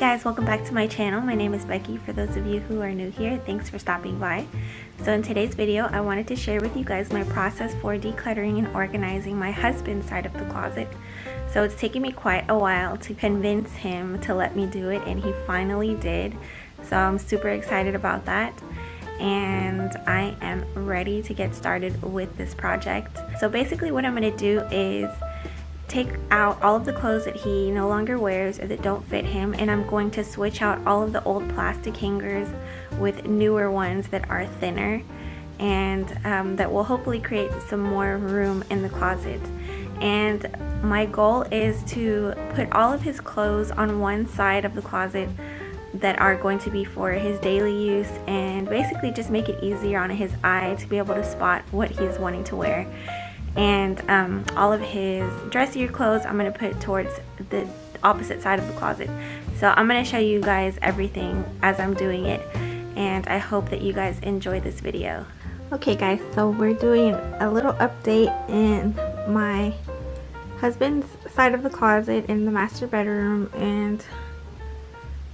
guys, welcome back to my channel. My name is Becky. For those of you who are new here, thanks for stopping by. So in today's video, I wanted to share with you guys my process for decluttering and organizing my husband's side of the closet. So it's taken me quite a while to convince him to let me do it, and he finally did. So I'm super excited about that. And I am ready to get started with this project. So basically what I'm going to do is take out all of the clothes that he no longer wears or that don't fit him, and I'm going to switch out all of the old plastic hangers with newer ones that are thinner, and that will hopefully create some more room in the closet. And my goal is to put all of his clothes on one side of the closet that are going to be for his daily use, and basically just make it easier on his eye to be able to spot what he's wanting to wear. And all of his dressier clothes I'm going to put towards the opposite side of the closet. So I'm going to show you guys everything as I'm doing it, and I hope that you guys enjoy this video. Okay guys, so we're doing a little update in my husband's side of the closet in the master bedroom, and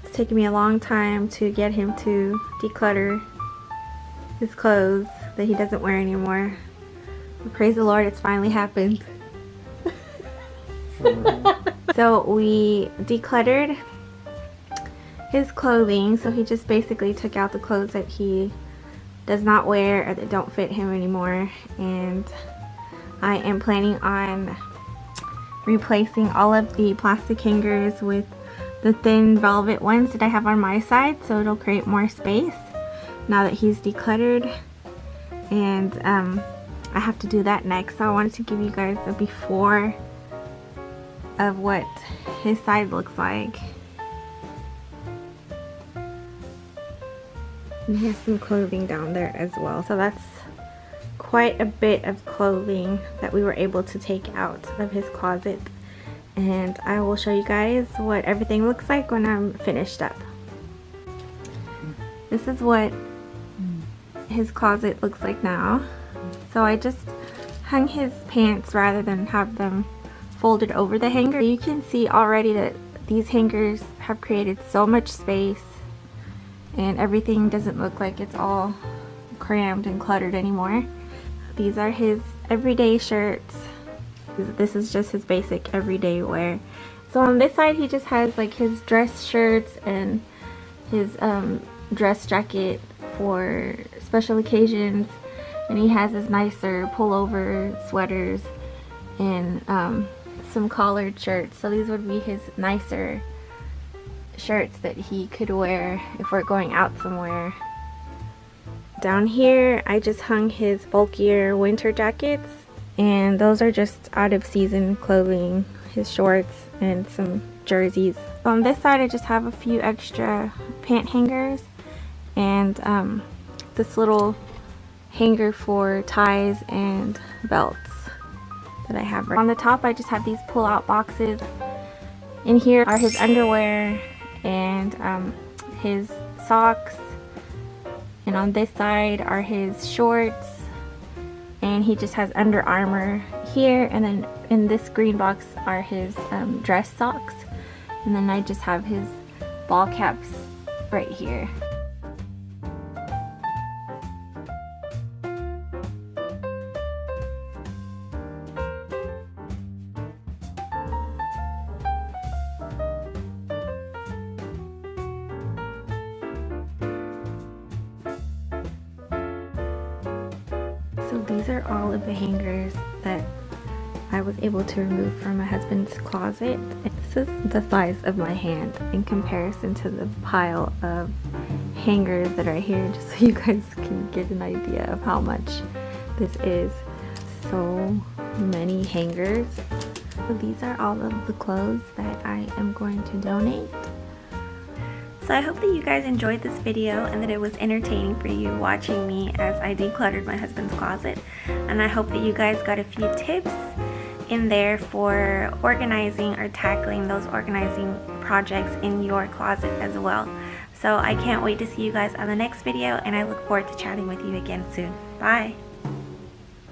it's taken me a long time to get him to declutter his clothes that he doesn't wear anymore. Praise the Lord, it's finally happened. So we decluttered his clothing, so he just basically took out the clothes that he does not wear or that don't fit him anymore, and I am planning on replacing all of the plastic hangers with the thin velvet ones that I have on my side, so it'll create more space now that he's decluttered. And I have to do that next. So I wanted to give you guys a before of what his side looks like. And he has some clothing down there as well. So that's quite a bit of clothing that we were able to take out of his closet. And I will show you guys what everything looks like when I'm finished up. This is what his closet looks like now. So I just hung his pants rather than have them folded over the hanger. You can see already that these hangers have created so much space, and everything doesn't look like it's all crammed and cluttered anymore. These are his everyday shirts. This is just his basic everyday wear. So on this side he just has like his dress shirts and his dress jacket for special occasions. And he has his nicer pullover sweaters and some collared shirts. So these would be his nicer shirts that he could wear if we're going out somewhere. Down here I just hung his bulkier winter jackets, and those are just out of season clothing, his shorts and some jerseys. On this side I just have a few extra pant hangers and this little hanger for ties and belts that I have. On the top I just have these pull-out boxes. In here are his underwear and his socks, and on this side are his shorts, and he just has Under Armour here, and then in this green box are his dress socks, and then I just have his ball caps right here. So these are all of the hangers that I was able to remove from my husband's closet. This is the size of my hand in comparison to the pile of hangers that are here, just so you guys can get an idea of how much this is. So many hangers. So these are all of the clothes that I am going to donate. So I hope that you guys enjoyed this video and that it was entertaining for you watching me as I decluttered my husband's closet. And I hope that you guys got a few tips in there for organizing or tackling those organizing projects in your closet as well. So I can't wait to see you guys on the next video, and I look forward to chatting with you again soon. Bye!